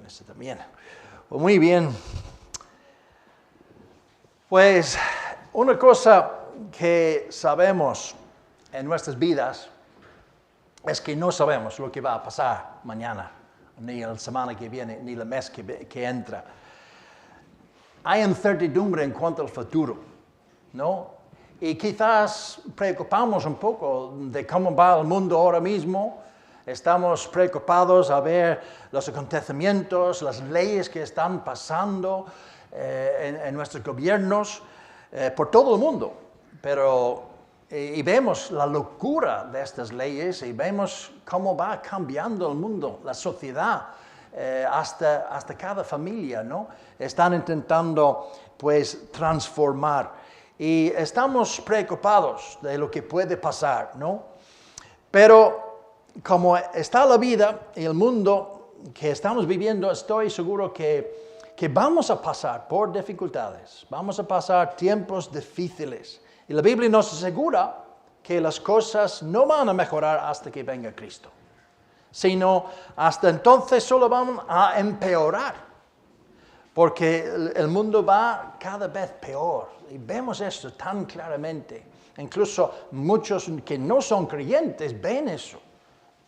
ese también. Pues muy bien. Pues una cosa que sabemos en nuestras vidas es que no sabemos lo que va a pasar mañana, ni la semana que viene, ni el mes que entra. Hay incertidumbre en cuanto al futuro, ¿no? Y quizás preocupamos un poco de cómo va el mundo ahora mismo. Estamos preocupados a ver los acontecimientos, las leyes que están pasando en nuestros gobiernos por todo el mundo. Y vemos la locura de estas leyes y vemos cómo va cambiando el mundo, la sociedad, hasta cada familia, ¿no? Están intentando, pues, transformar. Y estamos preocupados de lo que puede pasar, ¿no? Pero como está la vida y el mundo que estamos viviendo, estoy seguro que vamos a pasar por dificultades, vamos a pasar tiempos difíciles. Y la Biblia nos asegura que las cosas no van a mejorar hasta que venga Cristo, sino hasta entonces solo van a empeorar, porque el mundo va cada vez peor. Y vemos esto tan claramente. Incluso muchos que no son creyentes ven eso.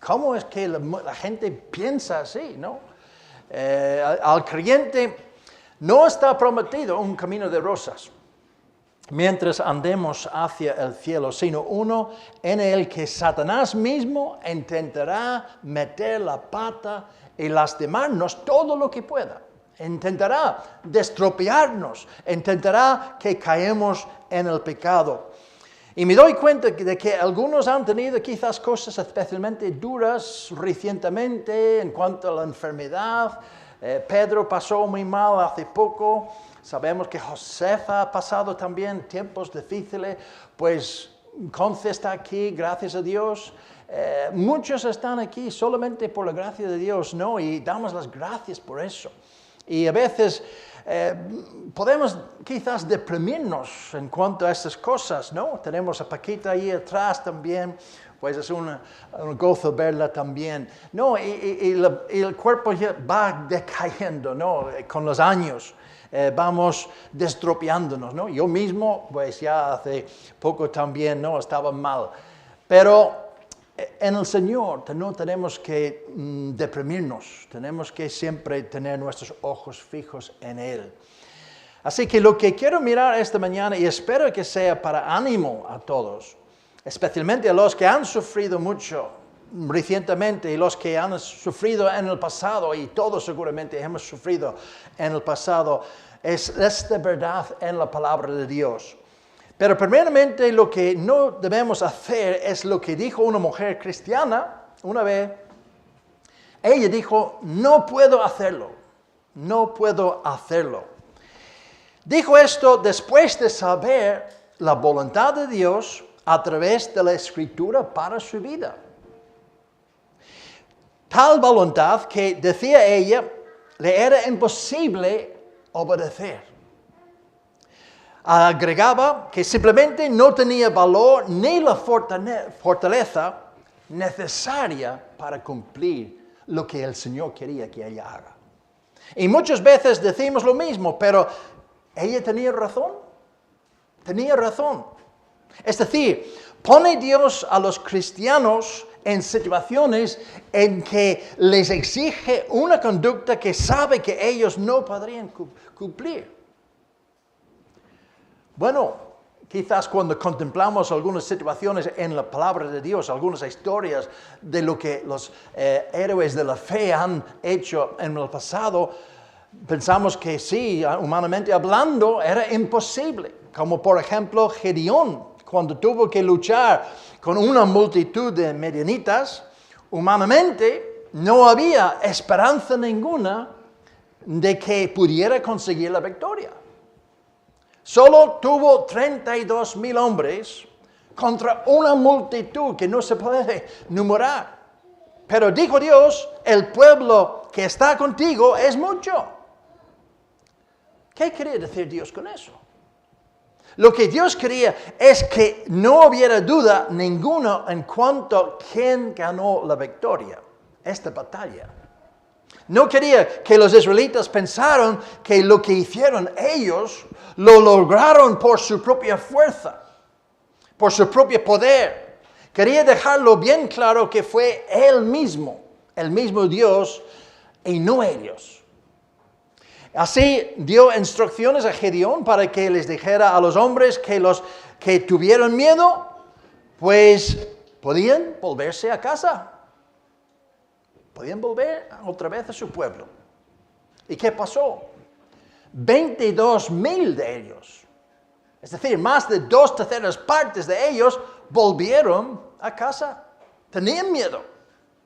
¿Cómo es que la gente piensa así, no? Al creyente no está prometido un camino de rosas mientras andemos hacia el cielo, sino uno en el que Satanás mismo intentará meter la pata y lastimarnos todo lo que pueda. Intentará destropearnos, intentará que caemos en el pecado. Y me doy cuenta de que algunos han tenido quizás cosas especialmente duras recientemente en cuanto a la enfermedad. Pedro pasó muy mal hace poco. Sabemos que Josefa ha pasado también tiempos difíciles. Pues Conce está aquí, gracias a Dios. Muchos están aquí solamente por la gracia de Dios, ¿no? Y damos las gracias por eso. Y a veces podemos quizás deprimirnos en cuanto a estas cosas, ¿no? Tenemos a Paquita ahí atrás también, pues es un gozo verla también. No, y el cuerpo ya va decayendo, ¿no? Con los años vamos destropeándonos, ¿no? Yo mismo, pues ya hace poco también, ¿no? Estaba mal. Pero en el Señor no tenemos que deprimirnos, tenemos que siempre tener nuestros ojos fijos en Él. Así que lo que quiero mirar esta mañana, y espero que sea para ánimo a todos, especialmente a los que han sufrido mucho recientemente y los que han sufrido en el pasado, y todos seguramente hemos sufrido en el pasado, es esta verdad en la palabra de Dios. Pero primeramente lo que no debemos hacer es lo que dijo una mujer cristiana una vez. Ella dijo, no puedo hacerlo, no puedo hacerlo. Dijo esto después de saber la voluntad de Dios a través de la Escritura para su vida. Tal voluntad que, decía ella, le era imposible obedecer. Agregaba que simplemente no tenía valor ni la fortaleza necesaria para cumplir lo que el Señor quería que ella haga. Y muchas veces decimos lo mismo, pero ella tenía razón. Tenía razón. Es decir, pone Dios a los cristianos en situaciones en que les exige una conducta que sabe que ellos no podrían cumplir. Bueno, quizás cuando contemplamos algunas situaciones en la palabra de Dios, algunas historias de lo que los héroes de la fe han hecho en el pasado, pensamos que sí, humanamente hablando, era imposible. Como por ejemplo Gedeón, cuando tuvo que luchar con una multitud de medianitas, humanamente no había esperanza ninguna de que pudiera conseguir la victoria. Solo tuvo 32,000 hombres contra una multitud que no se puede numerar. Pero dijo Dios, el pueblo que está contigo es mucho. ¿Qué quería decir Dios con eso? Lo que Dios quería es que no hubiera duda ninguna en cuanto a quién ganó la victoria, esta batalla. No quería que los israelitas pensaran que lo que hicieron ellos lo lograron por su propia fuerza, por su propio poder. Quería dejarlo bien claro que fue Él mismo, el mismo Dios, y no ellos. Así dio instrucciones a Gedeón para que les dijera a los hombres que los que tuvieron miedo, pues podían volverse a casa. Podían volver otra vez a su pueblo. ¿Y qué pasó? 22,000 de ellos, es decir, más de 2/3 partes de ellos, volvieron a casa. Tenían miedo.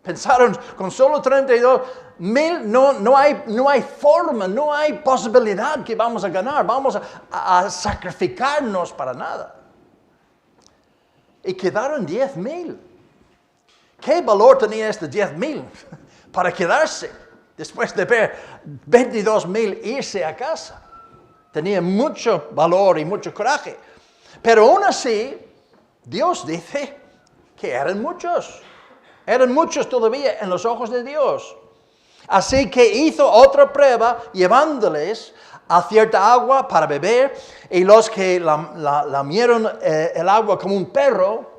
Pensaron, con solo 32,000 no hay forma, no hay posibilidad que vamos a ganar, vamos a sacrificarnos para nada. Y quedaron 10,000. ¿Qué valor tenía este 10,000 para quedarse después de ver 22,000 irse a casa? Tenía mucho valor y mucho coraje. Pero aún así, Dios dice que eran muchos. Eran muchos todavía en los ojos de Dios. Así que hizo otra prueba llevándoles a cierta agua para beber, y los que lamieron el agua como un perro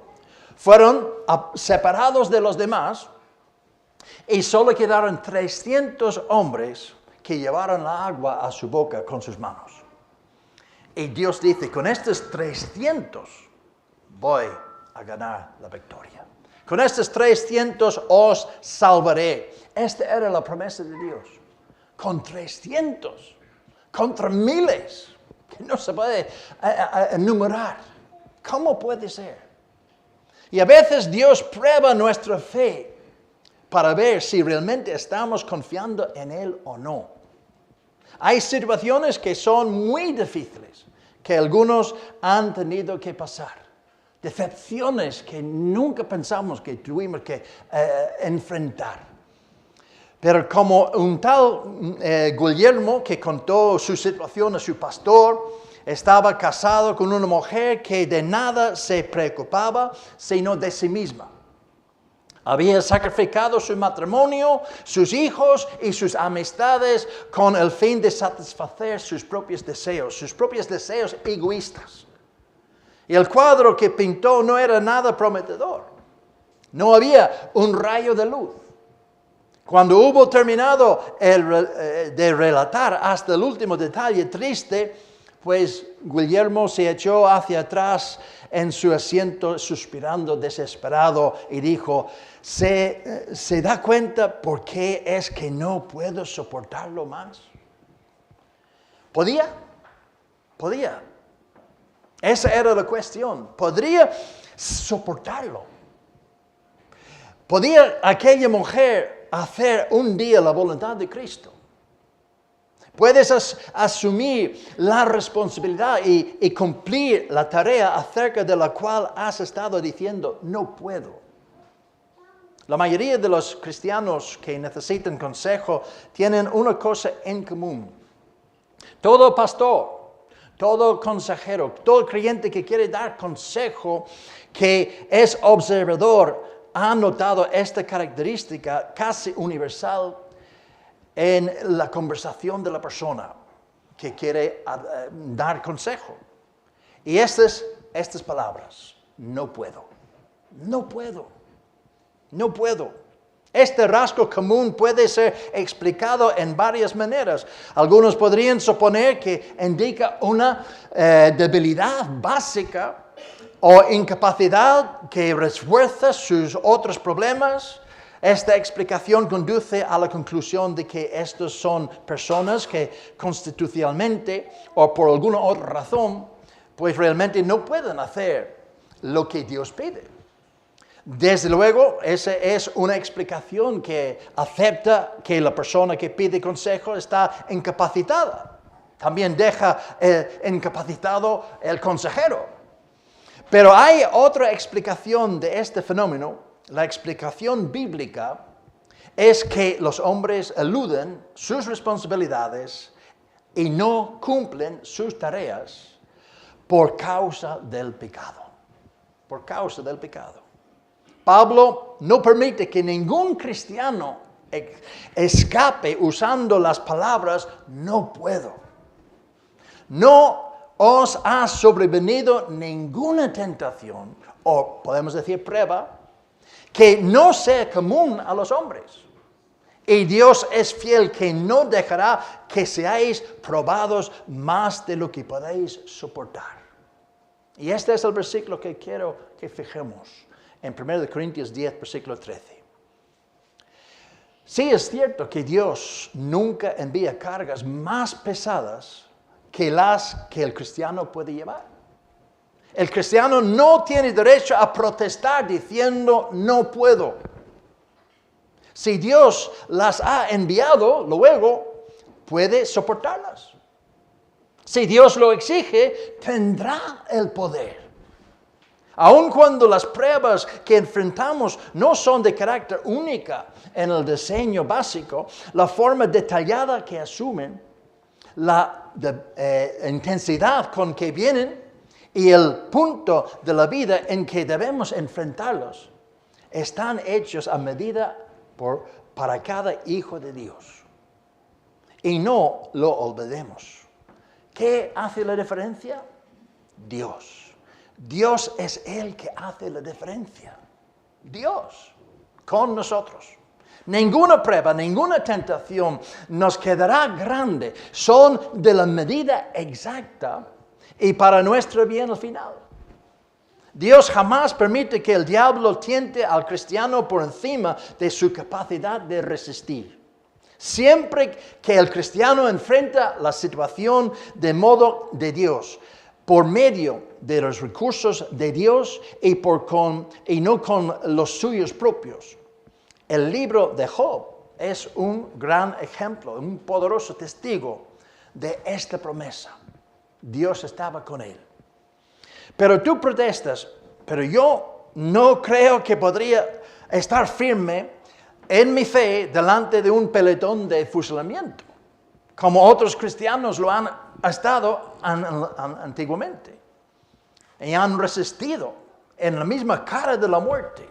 fueron separados de los demás, y solo quedaron 300 hombres que llevaron la agua a su boca con sus manos. Y Dios dice, con estos 300 voy a ganar la victoria. Con estos 300 os salvaré. Esta era la promesa de Dios. Con 300, contra miles, que no se puede enumerar. ¿Cómo puede ser? Y a veces Dios prueba nuestra fe para ver si realmente estamos confiando en Él o no. Hay situaciones que son muy difíciles, que algunos han tenido que pasar. Decepciones que nunca pensamos que tuvimos que enfrentar. Pero como un tal Guillermo, que contó su situación a su pastor, estaba casado con una mujer que de nada se preocupaba, sino de sí misma. Había sacrificado su matrimonio, sus hijos y sus amistades con el fin de satisfacer sus propios deseos egoístas. Y el cuadro que pintó no era nada prometedor. No había un rayo de luz. Cuando hubo terminado de relatar hasta el último detalle triste, pues Guillermo se echó hacia atrás en su asiento, suspirando desesperado, y dijo, ¿se da cuenta por qué es que no puedo soportarlo más? ¿Podía? Esa era la cuestión. ¿Podría soportarlo? ¿Podía aquella mujer hacer un día la voluntad de Cristo? Puedes asumir la responsabilidad y cumplir la tarea acerca de la cual has estado diciendo, no puedo. La mayoría de los cristianos que necesitan consejo tienen una cosa en común. Todo pastor, todo consejero, todo creyente que quiere dar consejo, que es observador, ha notado esta característica casi universal en la conversación de la persona que quiere dar consejo. Y estas palabras, no puedo. Este rasgo común puede ser explicado en varias maneras. Algunos podrían suponer que indica una debilidad básica o incapacidad que refuerza sus otros problemas. Esta explicación conduce a la conclusión de que estos son personas que constitucionalmente o por alguna otra razón, pues realmente no pueden hacer lo que Dios pide. Desde luego, esa es una explicación que acepta que la persona que pide consejo está incapacitada. También deja incapacitado el consejero. Pero hay otra explicación de este fenómeno. La explicación bíblica es que los hombres eluden sus responsabilidades y no cumplen sus tareas por causa del pecado. Por causa del pecado. Pablo no permite que ningún cristiano escape usando las palabras no puedo. No os ha sobrevenido ninguna tentación, o podemos decir prueba, que no sea común a los hombres. Y Dios es fiel que no dejará que seáis probados más de lo que podéis soportar. Y este es el versículo que quiero que fijemos en 1 Corintios 10, versículo 13. Sí es cierto que Dios nunca envía cargas más pesadas que las que el cristiano puede llevar. El cristiano no tiene derecho a protestar diciendo no puedo. Si Dios las ha enviado, luego puede soportarlas. Si Dios lo exige, tendrá el poder. Aun cuando las pruebas que enfrentamos no son de carácter única en el diseño básico, la forma detallada que asumen, la intensidad con que vienen y el punto de la vida en que debemos enfrentarlos, están hechos a medida para cada hijo de Dios. Y no lo olvidemos. ¿Qué hace la diferencia? Dios. Dios es el que hace la diferencia. Dios con nosotros. Ninguna prueba, ninguna tentación nos quedará grande. Son de la medida exacta y para nuestro bien al final. Dios jamás permite que el diablo tiente al cristiano por encima de su capacidad de resistir. Siempre que el cristiano enfrenta la situación de modo de Dios, por medio de los recursos de Dios y no con los suyos propios. El libro de Job es un gran ejemplo, un poderoso testigo de esta promesa. Dios estaba con él. Pero tú protestas, pero yo no creo que podría estar firme en mi fe delante de un pelotón de fusilamiento, como otros cristianos lo han estado antiguamente. Y han resistido en la misma cara de la muerte.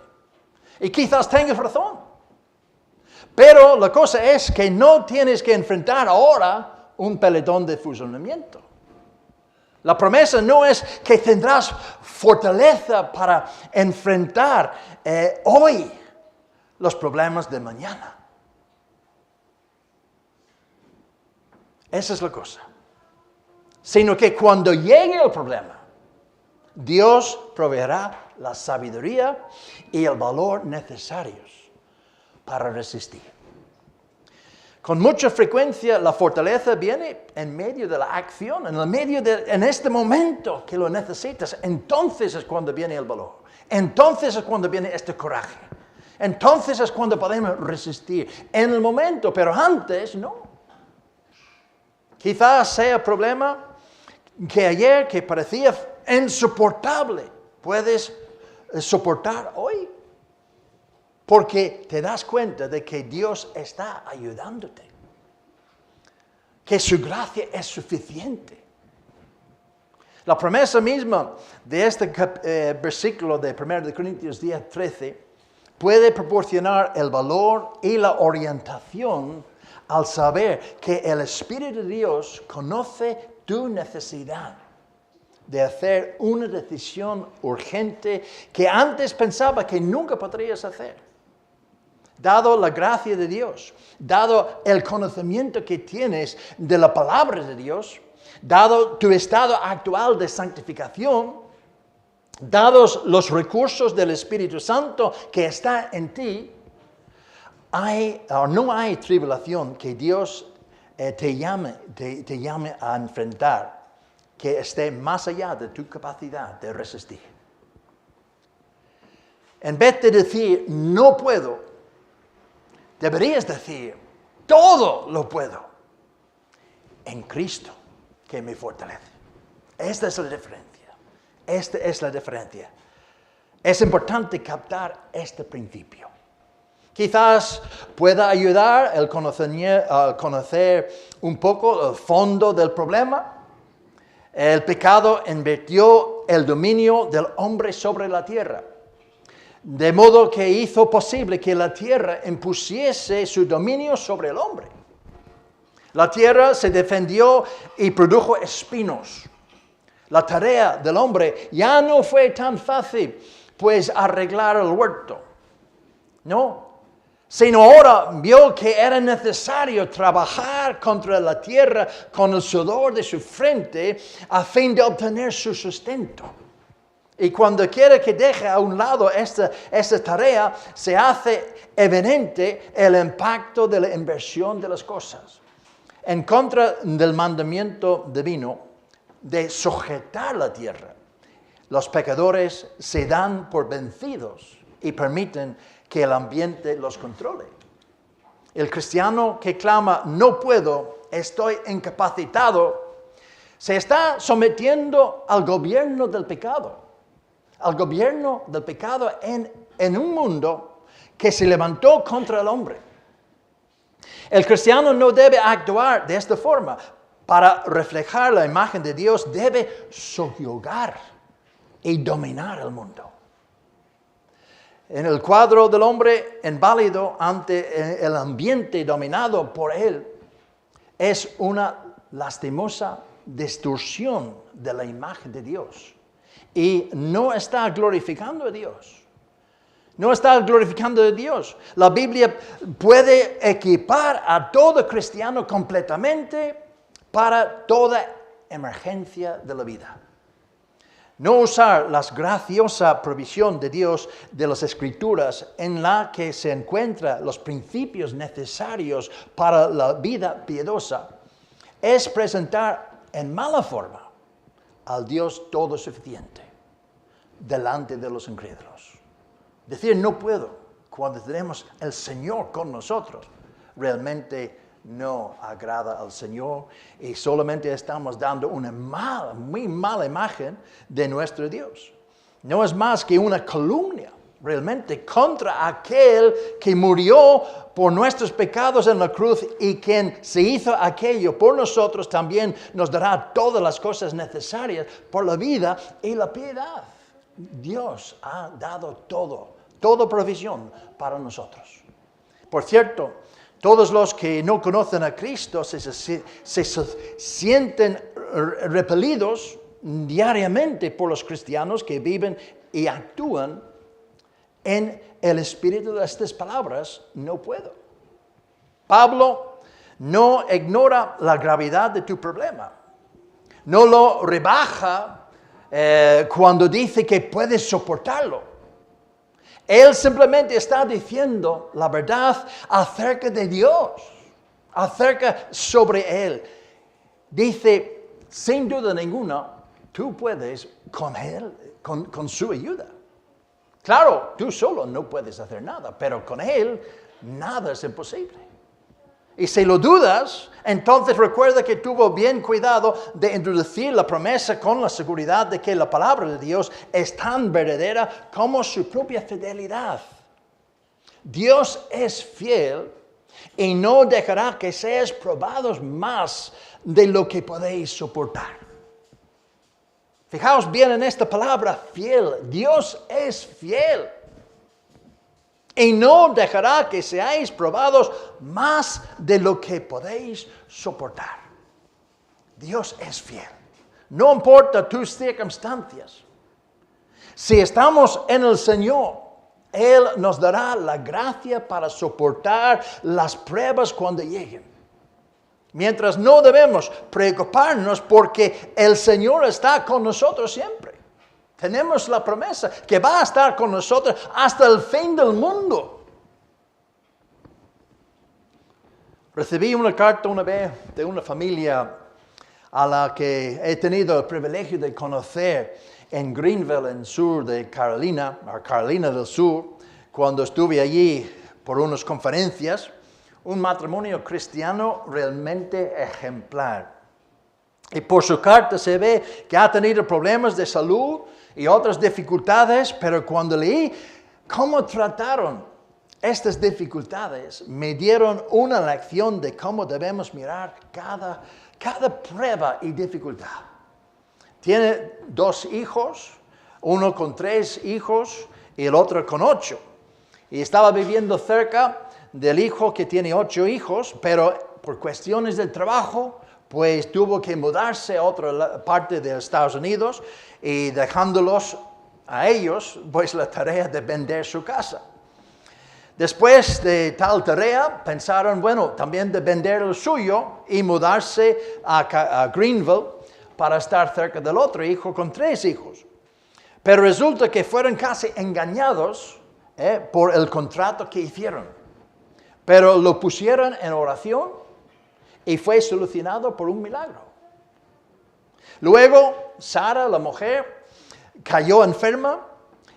Y quizás tengas razón. Pero la cosa es que no tienes que enfrentar ahora un pelotón de fusilamiento. La promesa no es que tendrás fortaleza para enfrentar hoy los problemas de mañana. Esa es la cosa. Sino que cuando llegue el problema, Dios proveerá la sabiduría y el valor necesarios para resistir. Con mucha frecuencia la fortaleza viene en medio de la acción, en este momento que lo necesitas. Entonces es cuando viene el valor. Entonces es cuando viene este coraje. Entonces es cuando podemos resistir. En el momento, pero antes no. Quizás sea el problema que ayer que parecía insoportable, puedes soportar hoy. Porque te das cuenta de que Dios está ayudándote. Que su gracia es suficiente. La promesa misma de este versículo de 1 Corintios 10, 13 puede proporcionar el valor y la orientación al saber que el Espíritu de Dios conoce tu necesidad de hacer una decisión urgente que antes pensaba que nunca podrías hacer. Dado la gracia de Dios, dado el conocimiento que tienes de la palabra de Dios, dado tu estado actual de santificación, dados los recursos del Espíritu Santo que está en ti, no hay tribulación que Dios te llame a enfrentar que esté más allá de tu capacidad de resistir. En vez de decir, no puedo, deberías decir, todo lo puedo en Cristo que me fortalece. Esta es la diferencia. Esta es la diferencia. Es importante captar este principio. Quizás pueda ayudar el conocer un poco el fondo del problema. El pecado invirtió el dominio del hombre sobre la tierra. de modo que hizo posible que la tierra impusiese su dominio sobre el hombre. La tierra se defendió y produjo espinos. La tarea del hombre ya no fue tan fácil, pues arreglar el huerto, no, sino ahora vio que era necesario trabajar contra la tierra con el sudor de su frente a fin de obtener su sustento. Y cuando quiere que deje a un lado esta tarea, se hace evidente el impacto de la inversión de las cosas. En contra del mandamiento divino de sujetar la tierra, los pecadores se dan por vencidos y permiten que el ambiente los controle. El cristiano que clama, no puedo, estoy incapacitado, se está sometiendo al gobierno del pecado. Al gobierno del pecado en un mundo que se levantó contra el hombre. El cristiano no debe actuar de esta forma. Para reflejar la imagen de Dios, debe subyugar y dominar el mundo. En el cuadro del hombre inválido ante el ambiente dominado por él, es una lastimosa distorsión de la imagen de Dios. Y no está glorificando a Dios. No está glorificando a Dios. La Biblia puede equipar a todo cristiano completamente para toda emergencia de la vida. No usar la graciosa provisión de Dios de las Escrituras en la que se encuentran los principios necesarios para la vida piadosa es presentar en mala forma al Dios todo suficiente delante de los incrédulos. Decir no puedo cuando tenemos el Señor con nosotros realmente no agrada al Señor y solamente estamos dando una muy mala imagen de nuestro Dios. No es más que una calumnia realmente contra aquel que murió por nuestros pecados en la cruz y quien se hizo aquello por nosotros también nos dará todas las cosas necesarias por la vida y la piedad. Dios ha dado toda provisión para nosotros. Por cierto, todos los que no conocen a Cristo se sienten repelidos diariamente por los cristianos que viven y actúan en el espíritu de estas palabras, no puedo. Pablo no ignora la gravedad de tu problema. No lo rebaja cuando dice que puedes soportarlo. Él simplemente está diciendo la verdad acerca de Dios, acerca sobre Él. Dice, sin duda ninguna, tú puedes con Él, con su ayuda. Claro, tú solo no puedes hacer nada, pero con Él nada es imposible. Y si lo dudas, entonces recuerda que tuvo bien cuidado de introducir la promesa con la seguridad de que la palabra de Dios es tan verdadera como su propia fidelidad. Dios es fiel y no dejará que seáis probados más de lo que podéis soportar. Fijaos bien en esta palabra, fiel. Dios es fiel. Y no dejará que seáis probados más de lo que podéis soportar. Dios es fiel. No importa tus circunstancias. Si estamos en el Señor, Él nos dará la gracia para soportar las pruebas cuando lleguen. Mientras no debemos preocuparnos porque el Señor está con nosotros siempre. Tenemos la promesa que va a estar con nosotros hasta el fin del mundo. Recibí una carta una vez de una familia a la que he tenido el privilegio de conocer en Greenville, en el sur de Carolina del Sur, cuando estuve allí por unas conferencias. Un matrimonio cristiano realmente ejemplar. Y por su carta se ve que ha tenido problemas de salud y otras dificultades, pero cuando leí cómo trataron estas dificultades, me dieron una lección de cómo debemos mirar cada prueba y dificultad. Tiene 2 hijos, uno con 3 hijos, y el otro con 8. Y estaba viviendo cerca del hijo que tiene 8 hijos, pero por cuestiones del trabajo, pues tuvo que mudarse a otra parte de Estados Unidos y dejándolos a ellos, pues la tarea de vender su casa. Después de tal tarea, pensaron, bueno, también de vender el suyo y mudarse a Greenville para estar cerca del otro hijo con 3 hijos. Pero resulta que fueron casi engañados por el contrato que hicieron. Pero lo pusieron en oración y fue solucionado por un milagro. Luego, Sara, la mujer, cayó enferma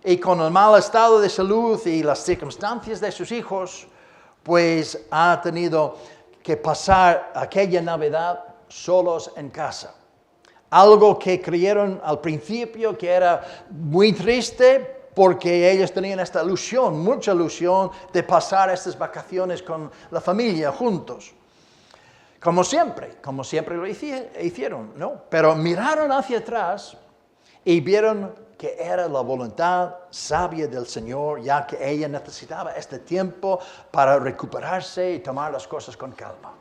y con el mal estado de salud y las circunstancias de sus hijos, pues ha tenido que pasar aquella Navidad solos en casa. Algo que creyeron al principio que era muy triste porque ellos tenían esta ilusión, mucha ilusión de pasar estas vacaciones con la familia juntos. Como siempre lo hicieron, ¿no? Pero miraron hacia atrás y vieron que era la voluntad sabia del Señor, ya que ella necesitaba este tiempo para recuperarse y tomar las cosas con calma.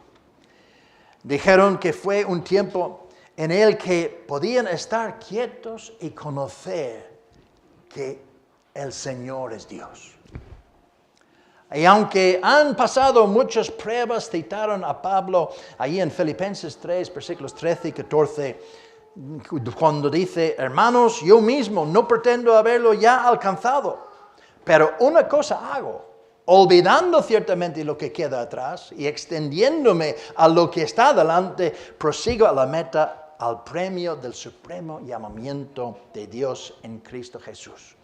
Dijeron que fue un tiempo en el que podían estar quietos y conocer que el Señor es Dios. Y aunque han pasado muchas pruebas, citaron a Pablo ahí en Filipenses 3, versículos 13 y 14, cuando dice, hermanos, yo mismo no pretendo haberlo ya alcanzado, pero una cosa hago, olvidando ciertamente lo que queda atrás y extendiéndome a lo que está delante, prosigo a la meta, al premio del supremo llamamiento de Dios en Cristo Jesús.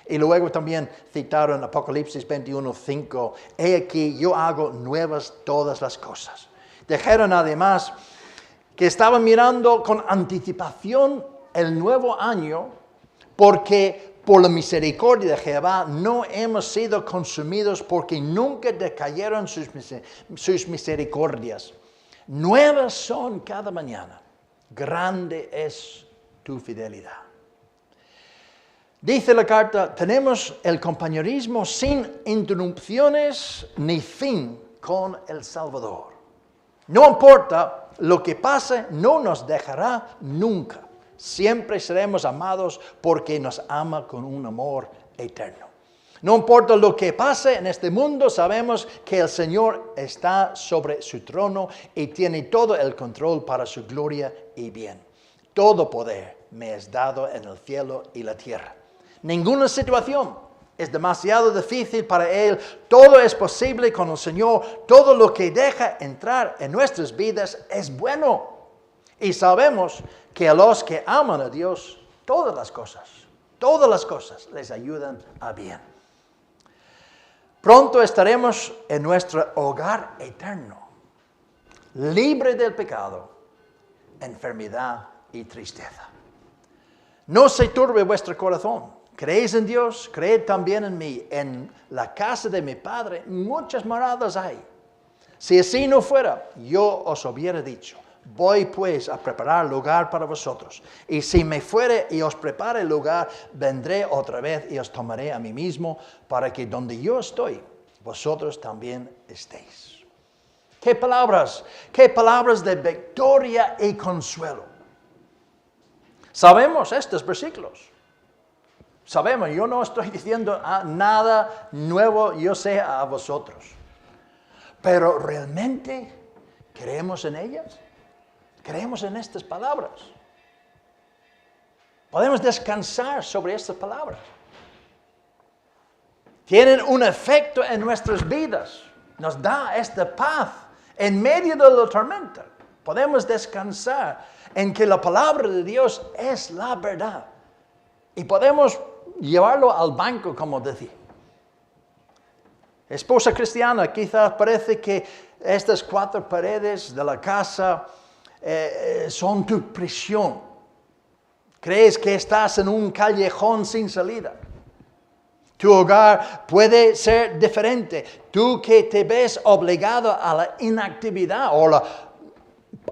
Y luego también citaron Apocalipsis 21:5, he aquí yo hago nuevas todas las cosas. Dijeron además que estaban mirando con anticipación el nuevo año, porque por la misericordia de Jehová no hemos sido consumidos, porque nunca decayeron sus misericordias. Nuevas son cada mañana, grande es tu fidelidad. Dice la carta, tenemos el compañerismo sin interrupciones ni fin con el Salvador. No importa lo que pase, no nos dejará nunca. Siempre seremos amados porque nos ama con un amor eterno. No importa lo que pase en este mundo, sabemos que el Señor está sobre su trono y tiene todo el control para su gloria y bien. Todo poder me es dado en el cielo y la tierra. Ninguna situación es demasiado difícil para Él. Todo es posible con el Señor. Todo lo que deja entrar en nuestras vidas es bueno. Y sabemos que a los que aman a Dios, todas las cosas les ayudan a bien. Pronto estaremos en nuestro hogar eterno, libre del pecado, enfermedad y tristeza. No se turbe vuestro corazón. ¿Creéis en Dios? Creed también en mí. En la casa de mi Padre muchas moradas hay. Si así no fuera, yo os hubiera dicho, voy pues a preparar lugar para vosotros. Y si me fuere y os prepare lugar, vendré otra vez y os tomaré a mí mismo, para que donde yo estoy, vosotros también estéis. ¿Qué palabras de victoria y consuelo! Sabemos estos versículos. Sabemos, yo no estoy diciendo nada nuevo, yo sé a vosotros. Pero ¿realmente creemos en ellas? ¿Creemos en estas palabras? Podemos descansar sobre estas palabras. Tienen un efecto en nuestras vidas. Nos da esta paz en medio de la tormenta. Podemos descansar en que la palabra de Dios es la verdad. Y podemos llevarlo al banco, como decía. Esposa cristiana, quizás parece que estas 4 paredes de la casa son tu prisión. Crees que estás en un callejón sin salida. Tu hogar puede ser diferente. Tú que te ves obligado a la inactividad o la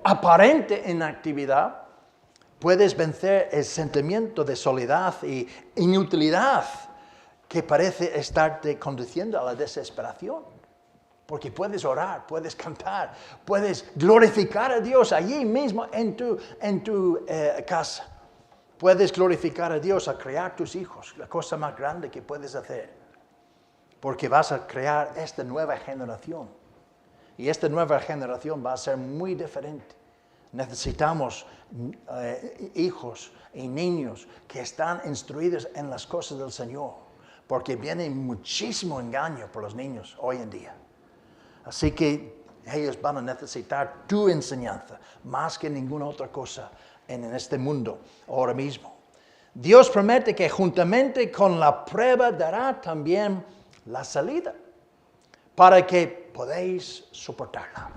aparente inactividad, puedes vencer el sentimiento de soledad y inutilidad que parece estarte conduciendo a la desesperación. Porque puedes orar, puedes cantar, puedes glorificar a Dios allí mismo en tu casa. Puedes glorificar a Dios al crear tus hijos, la cosa más grande que puedes hacer. Porque vas a crear esta nueva generación. Y esta nueva generación va a ser muy diferente. Necesitamos hijos y niños que están instruidos en las cosas del Señor. Porque viene muchísimo engaño por los niños hoy en día. Así que ellos van a necesitar tu enseñanza más que ninguna otra cosa en este mundo ahora mismo. Dios promete que juntamente con la prueba dará también la salida para que podáis soportarla.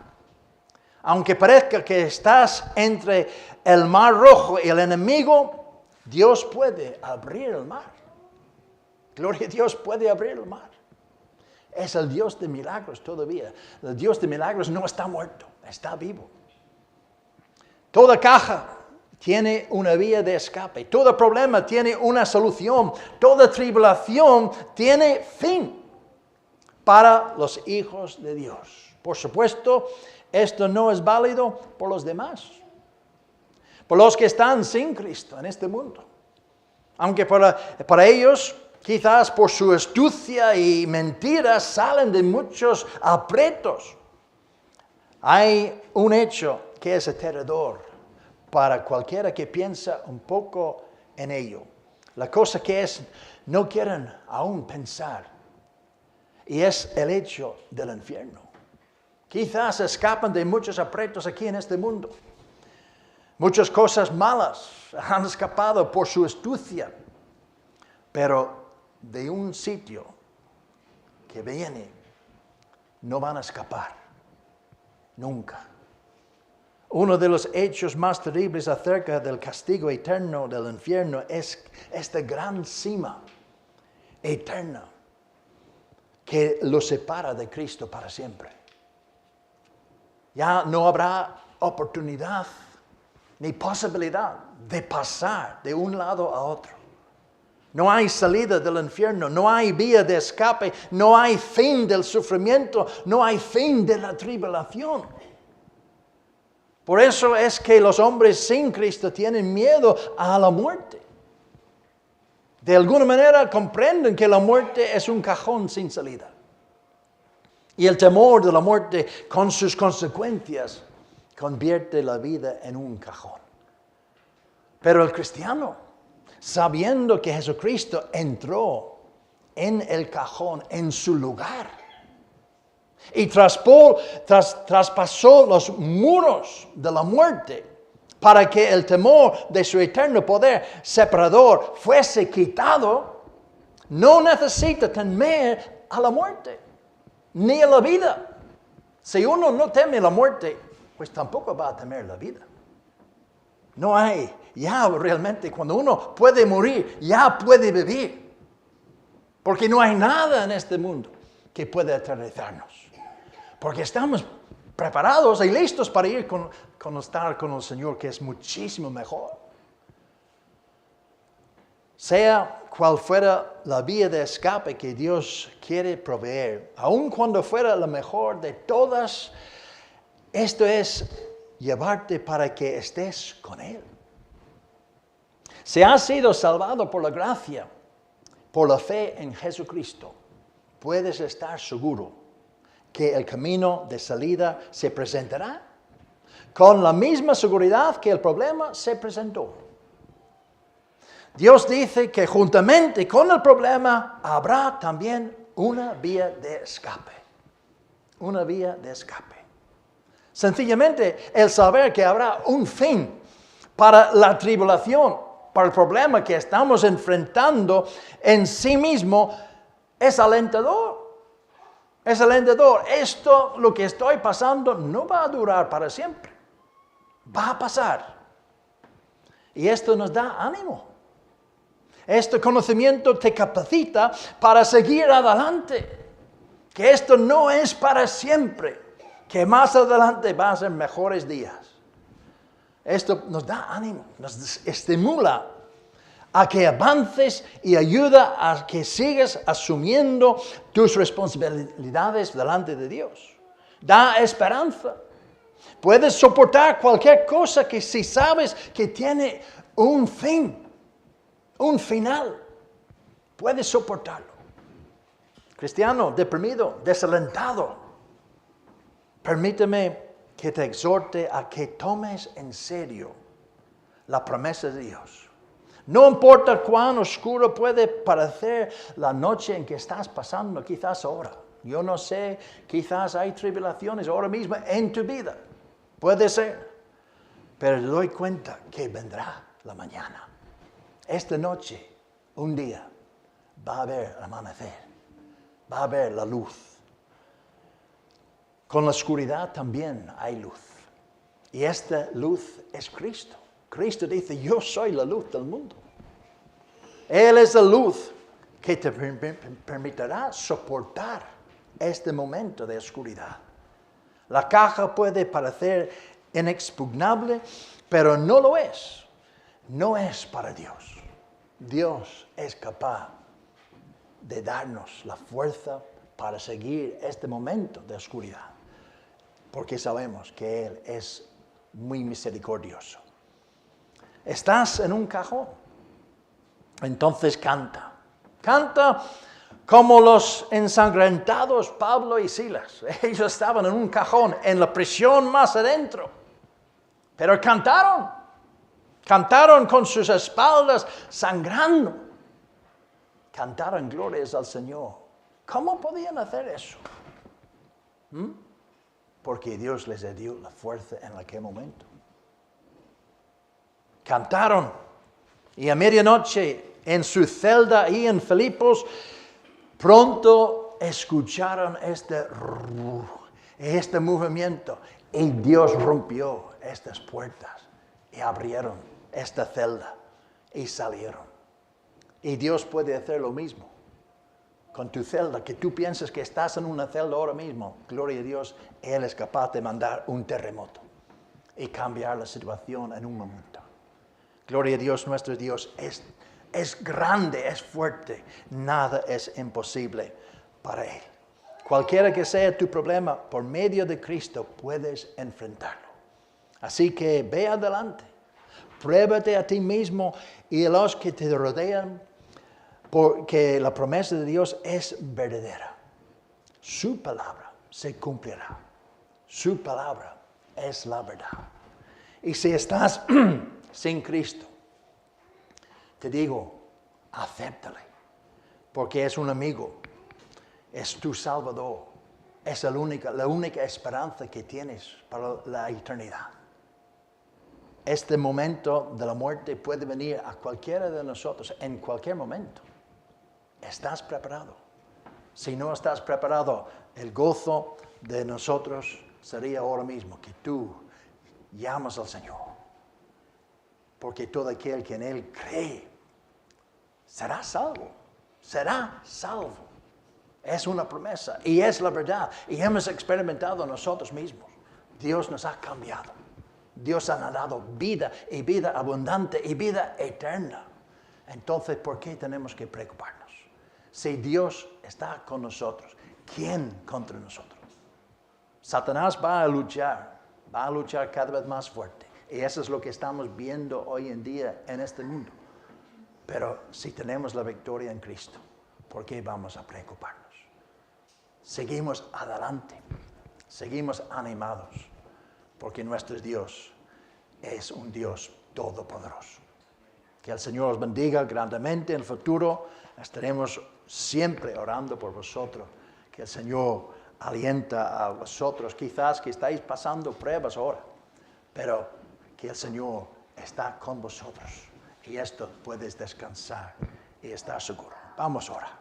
Aunque parezca que estás entre el mar rojo y el enemigo, Dios puede abrir el mar. Gloria a Dios, puede abrir el mar. Es el Dios de milagros todavía. El Dios de milagros no está muerto, está vivo. Toda caja tiene una vía de escape. Todo problema tiene una solución. Toda tribulación tiene fin para los hijos de Dios. Por supuesto, esto no es válido por los demás. Por los que están sin Cristo en este mundo. Aunque para ellos, quizás por su astucia y mentiras, salen de muchos aprietos. Hay un hecho que es aterrador para cualquiera que piensa un poco en ello. La cosa que es, no quieren aún pensar. Y es el hecho del infierno. Quizás escapan de muchos aprietos aquí en este mundo. Muchas cosas malas han escapado por su astucia. Pero de un sitio que viene, no van a escapar. Nunca. Uno de los hechos más terribles acerca del castigo eterno del infierno es esta gran cima eterna que lo separa de Cristo para siempre. Ya no habrá oportunidad ni posibilidad de pasar de un lado a otro. No hay salida del infierno, no hay vía de escape, no hay fin del sufrimiento, no hay fin de la tribulación. Por eso es que los hombres sin Cristo tienen miedo a la muerte. De alguna manera comprenden que la muerte es un cajón sin salida. Y el temor de la muerte con sus consecuencias convierte la vida en un cajón. Pero el cristiano, sabiendo que Jesucristo entró en el cajón, en su lugar, y traspasó los muros de la muerte para que el temor de su eterno poder separador fuese quitado, no necesita temer a la muerte, ni a la vida. Si uno no teme la muerte, pues tampoco va a temer la vida. No hay, ya realmente cuando uno puede morir, ya puede vivir. Porque no hay nada en este mundo que pueda aterrorizarnos. Porque estamos preparados y listos para ir estar con el Señor, que es muchísimo mejor. Sea cual fuera la vía de escape que Dios quiere proveer, aun cuando fuera la mejor de todas, esto es llevarte para que estés con Él. Si has sido salvado por la gracia, por la fe en Jesucristo, puedes estar seguro que el camino de salida se presentará con la misma seguridad que el problema se presentó. Dios dice que juntamente con el problema habrá también una vía de escape. Una vía de escape. Sencillamente, el saber que habrá un fin para la tribulación, para el problema que estamos enfrentando en sí mismo, es alentador. Es alentador. Esto, lo que estoy pasando, no va a durar para siempre. Va a pasar. Y esto nos da ánimo. Este conocimiento te capacita para seguir adelante. Que esto no es para siempre. Que más adelante van a ser mejores días. Esto nos da ánimo, nos estimula a que avances y ayuda a que sigas asumiendo tus responsabilidades delante de Dios. Da esperanza. Puedes soportar cualquier cosa que si sabes que tiene un fin, un final, puedes soportarlo. Cristiano, deprimido, desalentado, permíteme que te exhorte a que tomes en serio la promesa de Dios. No importa cuán oscuro puede parecer la noche en que estás pasando, quizás ahora. Yo no sé, quizás hay tribulaciones ahora mismo en tu vida. Puede ser. Pero te doy cuenta que vendrá la mañana. Esta noche, un día, va a haber el amanecer. Va a haber la luz. Con la oscuridad también hay luz. Y esta luz es Cristo. Cristo dice, yo soy la luz del mundo. Él es la luz que te permitirá soportar este momento de oscuridad. La caja puede parecer inexpugnable, pero no lo es. No es para Dios. Dios es capaz de darnos la fuerza para seguir este momento de oscuridad, porque sabemos que Él es muy misericordioso. Estás en un cajón, entonces canta. Canta como los ensangrentados Pablo y Silas. Ellos estaban en un cajón, en la prisión más adentro, pero cantaron. Cantaron con sus espaldas sangrando. Cantaron glorias al Señor. ¿Cómo podían hacer eso? Porque Dios les dio la fuerza en aquel momento. Cantaron. Y a medianoche en su celda ahí en Filipos, pronto escucharon este movimiento. Y Dios rompió estas puertas y abrieron esta celda y salieron. Y Dios puede hacer lo mismo con tu celda, que tú piensas que estás en una celda ahora mismo. Gloria a Dios, Él es capaz de mandar un terremoto y cambiar la situación en un momento. Gloria a Dios, nuestro Dios es grande, es fuerte. Nada es imposible para Él. Cualquiera que sea tu problema, por medio de Cristo puedes enfrentarlo. Así que ve adelante. Pruébate a ti mismo y a los que te rodean, porque la promesa de Dios es verdadera. Su palabra se cumplirá. Su palabra es la verdad. Y si estás sin Cristo, te digo, acéptale, porque es un amigo, es tu Salvador, es la única esperanza que tienes para la eternidad. Este momento de la muerte puede venir a cualquiera de nosotros en cualquier momento. ¿Estás preparado? Si no estás preparado, el gozo de nosotros sería ahora mismo que tú llamas al Señor. Porque todo aquel que en Él cree será salvo. Será salvo. Es una promesa y es la verdad. Y hemos experimentado nosotros mismos. Dios nos ha cambiado. Dios ha dado vida y vida abundante y vida eterna. Entonces, ¿por qué tenemos que preocuparnos? Si Dios está con nosotros, ¿quién contra nosotros? Satanás va a luchar cada vez más fuerte. Y eso es lo que estamos viendo hoy en día en este mundo. Pero si tenemos la victoria en Cristo, ¿por qué vamos a preocuparnos? Seguimos adelante, seguimos animados, porque nuestro Dios es un Dios todopoderoso. Que el Señor os bendiga grandemente en el futuro. Estaremos siempre orando por vosotros. Que el Señor alienta a vosotros, quizás que estáis pasando pruebas ahora, pero que el Señor está con vosotros. Y esto puedes descansar y estar seguro. Vamos ahora.